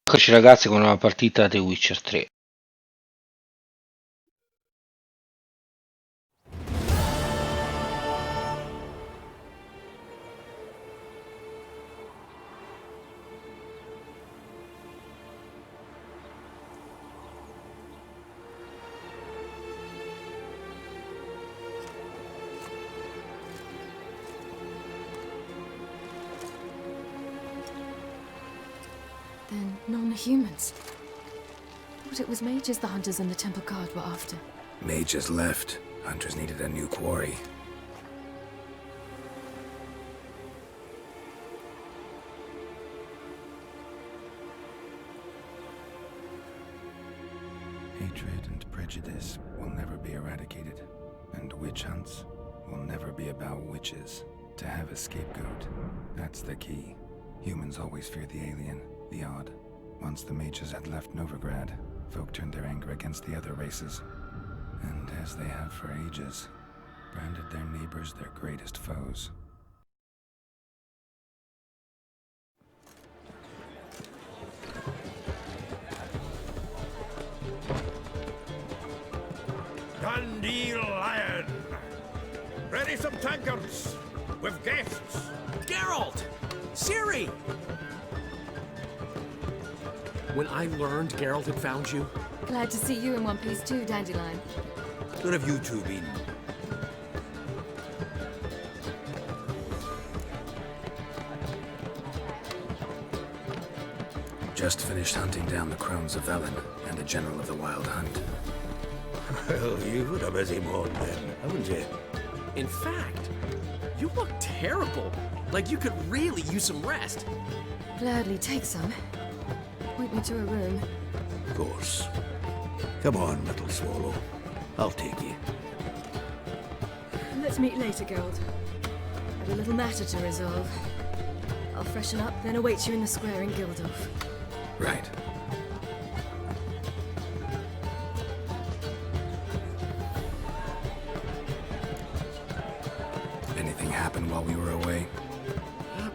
Eccoci ragazzi con una partita The Witcher 3. Then non-humans. Thought it was mages the hunters and the temple guard were after. Mages left. Hunters needed a new quarry. Hatred and prejudice will never be eradicated. And witch hunts will never be about witches. To have a scapegoat, that's the key. Humans always fear the alien, the odd. Once the mages had left Novigrad, folk turned their anger against the other races. And as they have for ages, branded their neighbors their greatest foes. Dandelion! Ready some tankards! With guests! Geralt! Ciri! When I learned Geralt had found you, Glad to see you in one piece too, Dandelion. Where have you two been? Just finished hunting down the crones of Velen and a general of the Wild Hunt. Well, you've had a busy morning then, haven't you? in fact, you look terrible. Like you could really use some rest. Gladly take some. Point me to a room. Of course. Come on, little swallow. I'll take you. Let's meet later, Geralt. I've a little matter to resolve. I'll freshen up, then await you in the square in Gildorf. Right. Anything happened while we were away?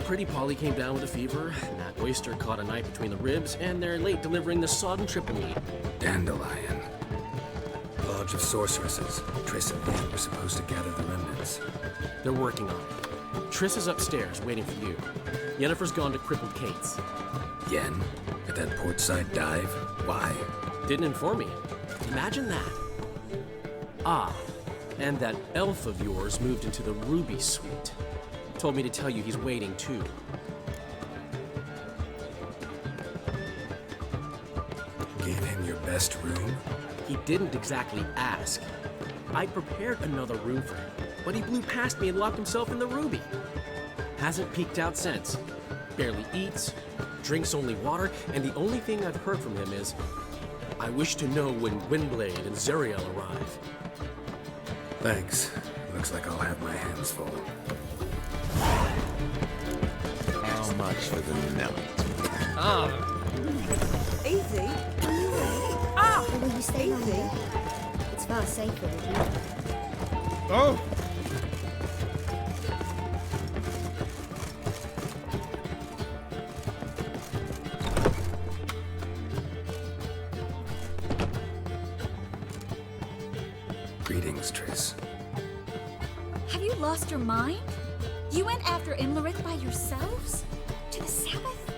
Pretty Polly came down with a fever, Nat Oyster caught a knife between the ribs, and they're late delivering the sodden triple meat. Dandelion. Lodge of Sorceresses. Triss and Yen were supposed to gather the remnants. They're working on it. Triss is upstairs, waiting for you. Yennefer's gone to crippled Kate's. Yen? At that portside dive? Why? Didn't inform me. Imagine that. Ah, and that elf of yours moved into the Ruby Suite. Told me to tell you he's waiting too. Gave him your best room? He didn't exactly ask. I prepared another room for him, but he blew past me and locked himself in the Ruby. Hasn't peeked out since. Barely eats, drinks only water, and the only thing I've heard from him is, I wish to know when Windblade and Zeriel arrive. Thanks. Looks like I'll have my hands full. How much for the note? Easy. Ah! Or will you stay easy? It's far safer with you. Oh! Greetings, Triss. Have you lost your mind? You went after Imlerith by yourselves? To the Sabbath?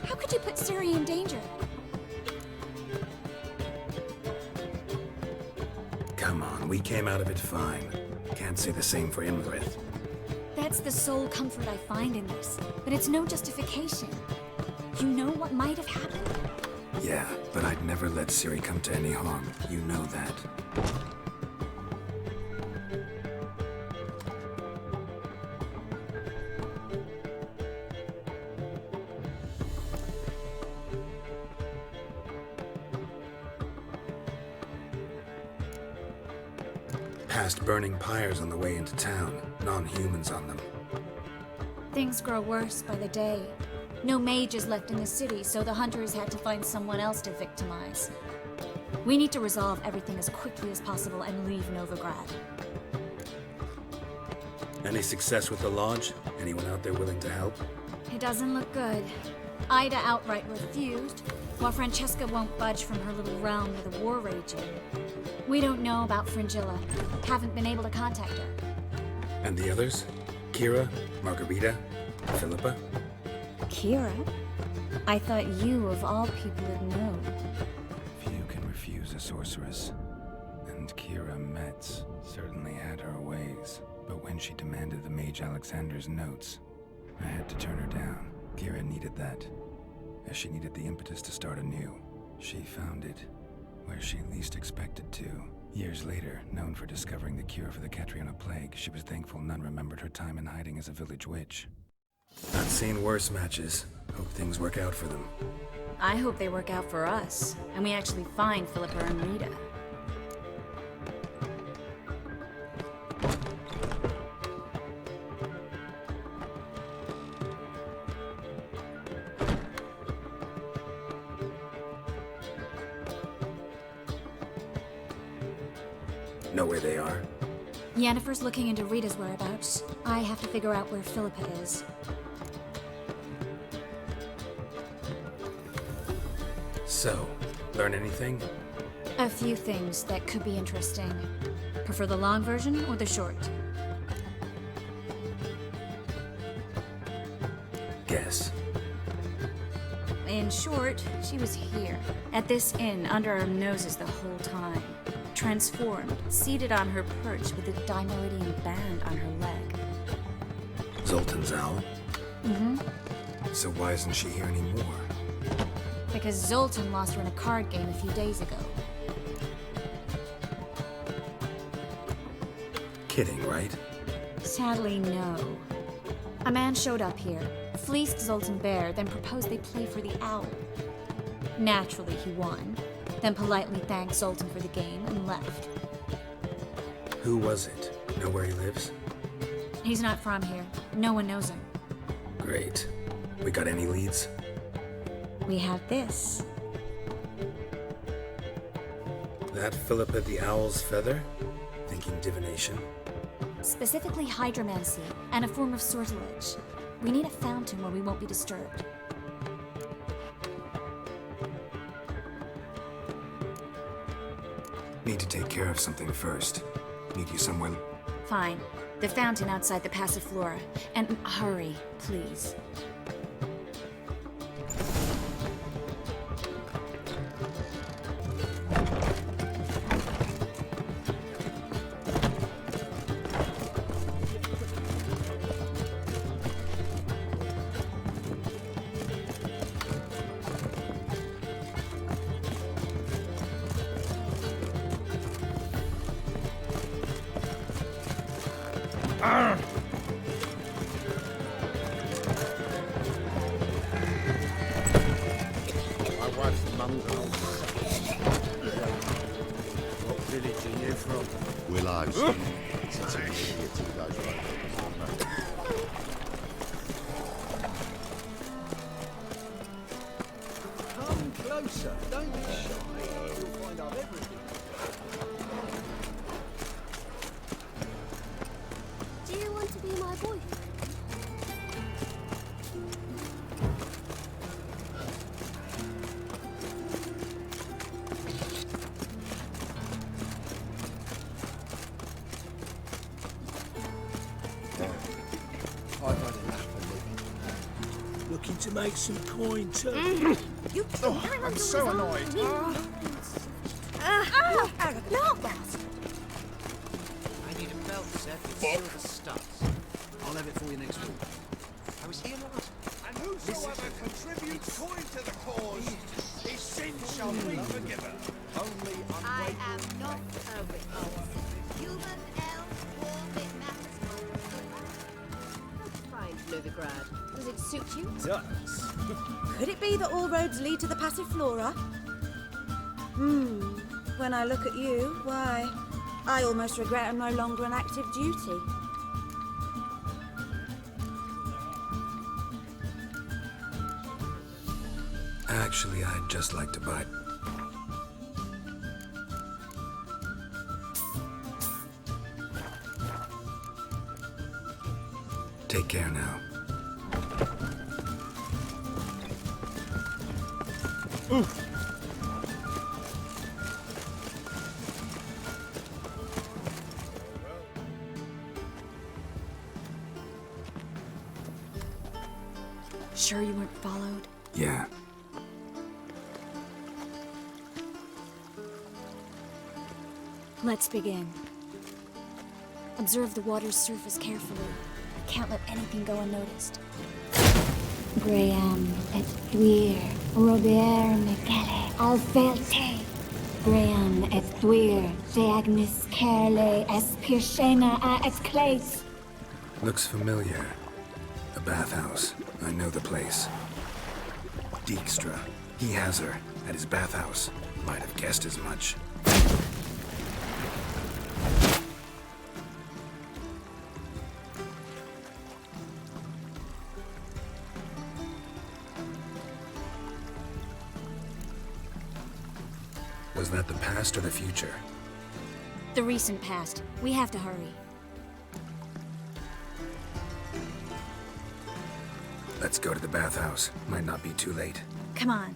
How could you put Ciri in danger? Come on, we came out of it fine. Can't say the same for Imlerith. That's the sole comfort I find in this, but it's no justification. You know what might have happened? Yeah, but I'd never let Ciri come to any harm. You know that. Past burning pyres on the way into town, non-humans on them. Things grow worse by the day. No mages left in the city, so the hunters had to find someone else to victimize. We need to resolve everything as quickly as possible and leave Novigrad. Any success with the lodge? Anyone out there willing to help? It doesn't look good. Ida outright refused, while Francesca won't budge from her little realm with a war raging. We don't know about Fringilla. Haven't been able to contact her. And the others? Kira, Margarita, Philippa? Kira? I thought you, of all people, had known. Few can refuse a sorceress. And Kira Metz certainly had her ways. But when she demanded the Mage Alexander's notes, I had to turn her down. Kira needed that, as she needed the impetus to start anew. She found it where she least expected to. Years later, known for discovering the cure for the Catriona plague, she was thankful none remembered her time in hiding as a village witch. I've seen worse matches. Hope things work out for them. I hope they work out for us, and we actually find Philippa and Rita. Know where they are? Yennefer's looking into Rita's whereabouts. I have to figure out where Philippa is. So, learn anything? A few things that could be interesting. Prefer the long version or the short? Guess. In short, she was here, at this inn, under our noses the whole time. Transformed, seated on her perch with a Dimeridian band on her leg. Zoltan's owl? Mm-hmm. So why isn't she here anymore? Because Zoltan lost her in a card game a few days ago. Kidding, right? Sadly, no. A man showed up here, fleeced Zoltan bare, then proposed they play for the owl. Naturally, he won, then politely thanked Zoltan for the game and left. Who was it? Know where he lives? He's not from here. No one knows him. Great. We got any leads? We have this. That Philippa the Owl's feather? Thinking divination? Specifically hydromancy, and a form of sortilege. We need a fountain where we won't be disturbed. Need to take care of something first. Meet you somewhere. Fine. The fountain outside the Passiflora. And hurry, please. What village are you from? Willow's. Since I'm here to those right. Come closer, don't be shy. You'll find out everything. Do you want to be my boyfriend? I've had enough of living. Looking to make some coin too. You I'm so annoyed. No, bastard. I need a belt set with silver studs. I'll have it for you next week. I was here last. And whosoever contributes coin to the cause, his sin shall be forgiven. Only I am not a witch. Human, elf, dwarf, it matters not. Fine, Novigrad. Does it suit you? does. Could it be that all roads lead to the Passiflora? When I look at you, why, I almost regret I'm no longer on active duty. Actually, I'd just like to buy. Take care now. Sure you weren't followed? Yeah. Let's begin. Observe the water's surface carefully. Can't let anything go unnoticed. Graham et thuir, Robert Mecale, Alfelte. Graham et thuir, Deagnis Kerle, Espirshena a Esclase. Looks familiar. A bathhouse. I know the place. Dijkstra. He has her at his bathhouse. Might have guessed as much. Was that the past or the future? The recent past. We have to hurry. Let's go to the bathhouse. Might not be too late. Come on.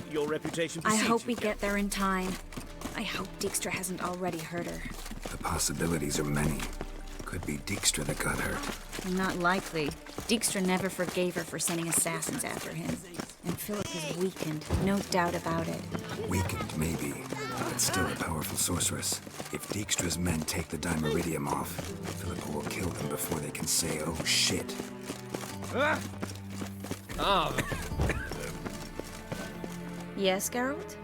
Your reputation I precedes hope you, we get there in time. I hope Dijkstra hasn't already hurt her. The possibilities are many. Could be Dijkstra that got hurt. Not likely. Dijkstra never forgave her for sending assassins after him. And Philip is weakened, no doubt about it. Weakened, maybe, but still a powerful sorceress. If Dijkstra's men take the Dimeridium off, Philippa will kill them before they can say, oh shit. Yes, Geralt?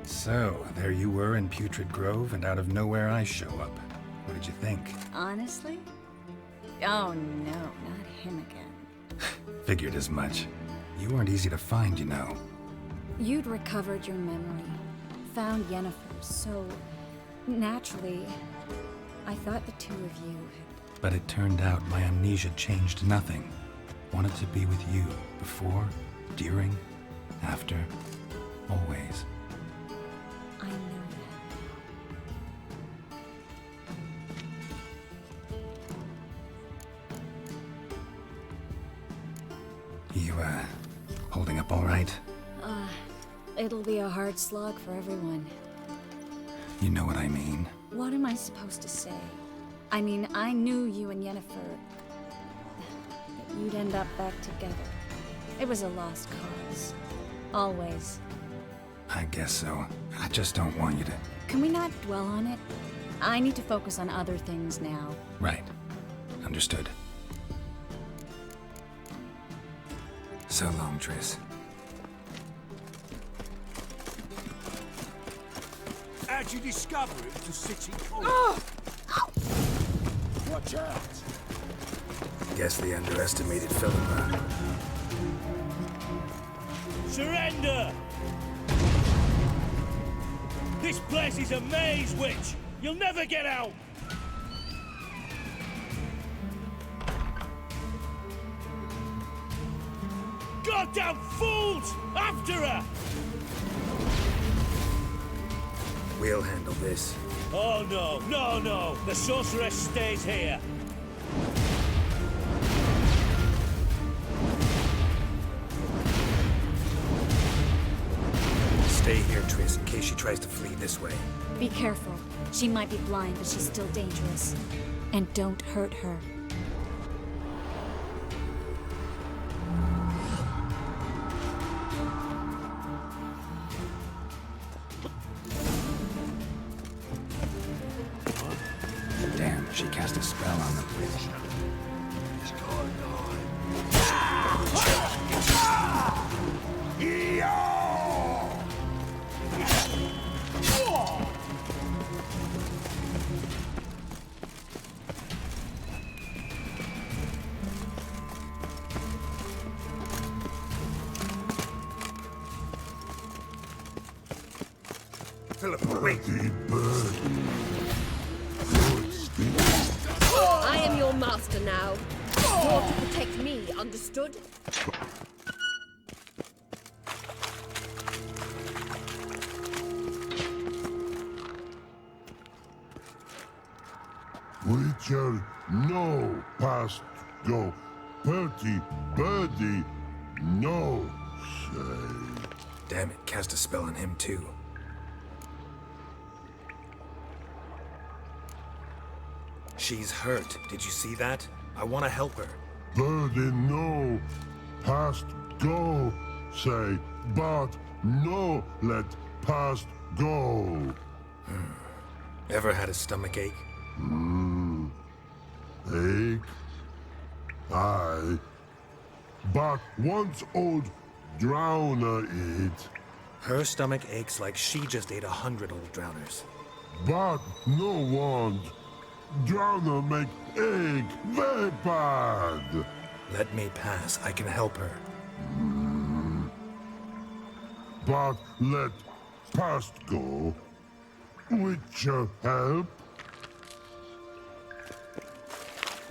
So, there you were in Putrid Grove, and out of nowhere I show up. What did you think? Honestly? Oh no, not him again. Figured as much. You weren't easy to find, you know. You'd recovered your memory, found Yennefer, so naturally, I thought the two of you had... But it turned out my amnesia changed nothing. Wanted to be with you, before, during, after, always. I know that. You, holding up all right? It'll be a hard slog for everyone. You know what I mean. What am I supposed to say? I mean, I knew you and Yennefer... that you'd end up back together. It was a lost cause. Always. I guess so. I just don't want you to... Can we not dwell on it? I need to focus on other things now. Right. Understood. So long, Triss. How'd you discover it was a city college? Watch out! Guess they underestimated Philippa. Surrender! This place is a maze, witch! You'll never get out! Goddamn fools! After her! We'll handle this. Oh no, no, no! The sorceress stays here! Stay here, Triss, in case she tries to flee this way. Be careful. She might be blind, but she's still dangerous. And don't hurt her. Damn, she cast a spell on them. Philippa, wait! master now. You're to protect me, understood? Witcher, no, past go. Bertie, birdie, no, say. Damn it, cast a spell on him too. She's hurt. Did you see that? I want to help her. Birdie, no, past go, say, but no, let past go. Ever had a stomach ache? Ache? Aye. But once old drowner eat. Her stomach aches like she just ate 100 old drowners. But no want. Drowner make ache very bad. Let me pass. I can help her. But let past go. Witcher help?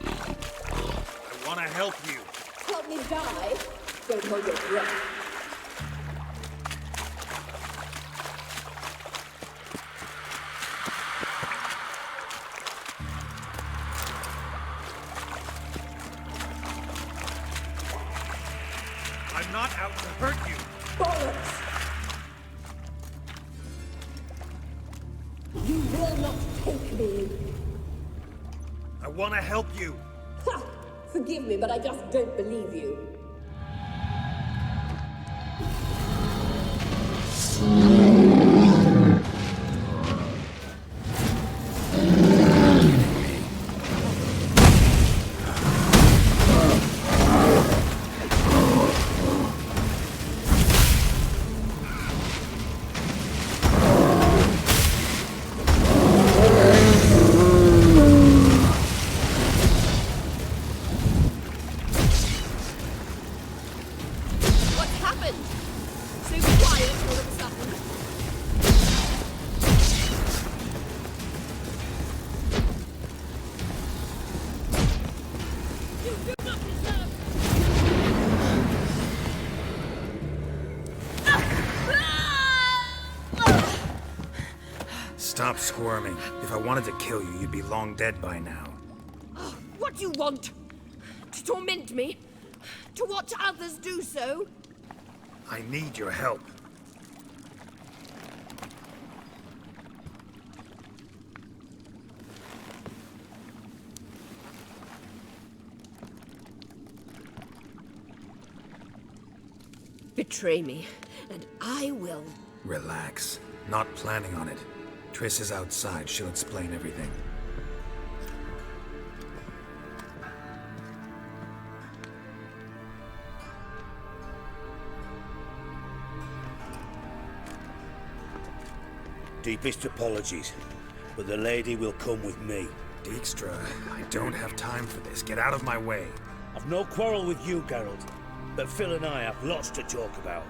I want to help you. Help me die? Don't hold your breath. I'm not out to hurt you. Bollocks! You will not take me. I want to help you. Ha! Forgive me, but I just don't believe you. Stop squirming. If I wanted to kill you, you'd be long dead by now. What do you want? To torment me? To watch others do so? I need your help. Betray me, and I will. Relax. Not planning on it. Triss is outside. She'll explain everything. Deepest apologies, but the lady will come with me. Dijkstra, I don't have time for this. Get out of my way. I've no quarrel with you, Geralt, but Phil and I have lots to talk about.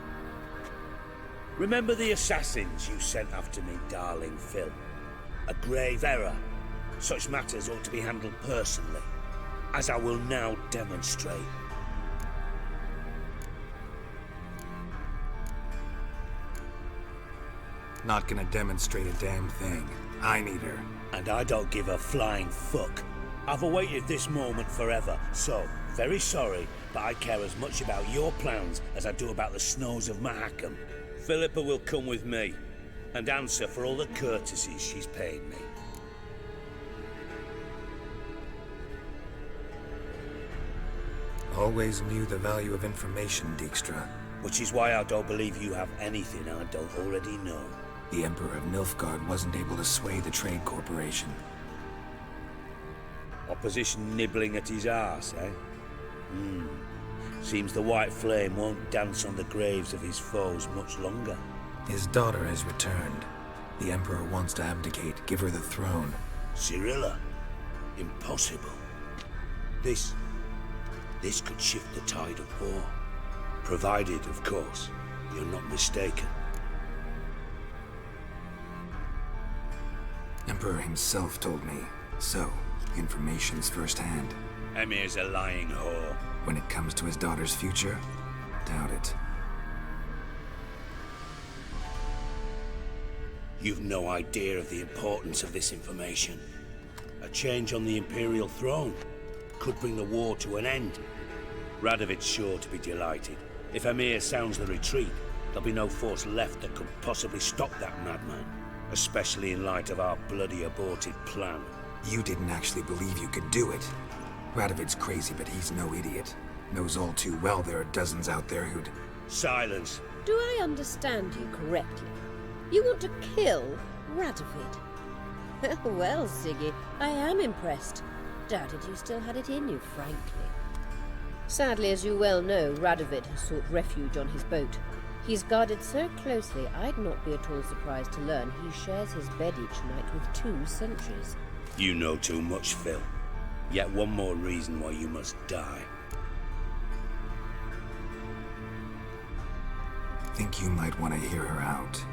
Remember the assassins you sent after me, darling Phil? A grave error. Such matters ought to be handled personally, as I will now demonstrate. Not gonna demonstrate a damn thing. I need her. And I don't give a flying fuck. I've awaited this moment forever, so, very sorry, but I care as much about your plans as I do about the snows of Mahakam. Philippa will come with me, and answer for all the courtesies she's paid me. Always knew the value of information, Dijkstra. Which is why I don't believe you have anything I don't already know. The Emperor of Nilfgaard wasn't able to sway the Trade Corporation. Opposition nibbling at his arse, eh? Seems the White Flame won't dance on the graves of his foes much longer. His daughter has returned. The Emperor wants to abdicate, give her the throne. Cirilla? Impossible. This could shift the tide of war. Provided, of course, you're not mistaken. Emperor himself told me. So, Information's firsthand. Emir's a lying whore. When it comes to his daughter's future, doubt it. You've no idea of the importance of this information. A change on the Imperial throne could bring the war to an end. Radovid's sure to be delighted. If Emir sounds the retreat, there'll be no force left that could possibly stop that madman. Especially in light of our bloody aborted plan. You didn't actually believe you could do it. Radovid's crazy, but he's no idiot. Knows all too well there are dozens out there who'd... Silence. Do I understand you correctly? You want to kill Radovid? Well, Siggy, I am impressed. Doubted you still had it in you, frankly. Sadly, as you well know, Radovid has sought refuge on his boat. He's guarded so closely, I'd not be at all surprised to learn he shares his bed each night with 2 sentries. You know too much, Phil. Yet one more reason why you must die. Think you might want to hear her out.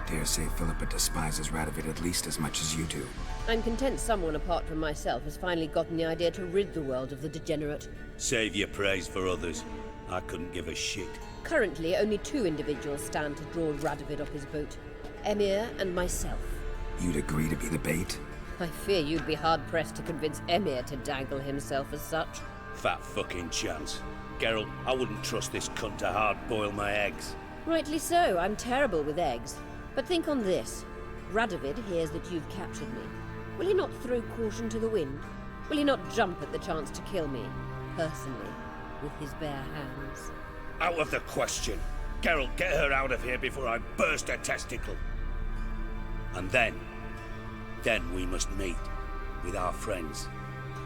Dare say Philippa despises Radovid at least as much as you do. I'm content someone apart from myself has finally gotten the idea to rid the world of the degenerate. Save your praise for others. I couldn't give a shit. Currently, only 2 individuals stand to draw Radovid off his boat. Emir and myself. You'd agree to be the bait? I fear you'd be hard-pressed to convince Emir to dangle himself as such. Fat fucking chance. Geralt, I wouldn't trust this cunt to hard-boil my eggs. Rightly so, I'm terrible with eggs. But think on this. Radovid hears that you've captured me. Will he not throw caution to the wind? Will he not jump at the chance to kill me, personally, with his bare hands? Out of the question. Geralt, get her out of here before I burst her testicle. And then we must meet with our friends.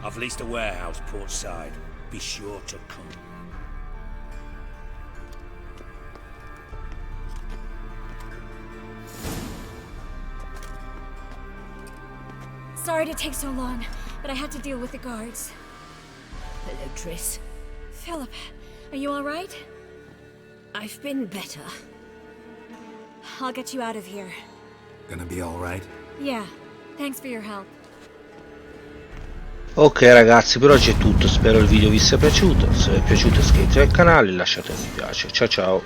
I've leased a warehouse portside. Be sure to come. Sorry to take so long, but I had to deal with the guards. Hello, Triss. Philip, are you all right? I've been better. I'll get you out of here. Gonna be all right? Yeah, thanks for your help. Ok ragazzi, per oggi è tutto, spero il video vi sia piaciuto. Se vi è piaciuto iscrivetevi al canale e lasciate un mi piace. Ciao ciao.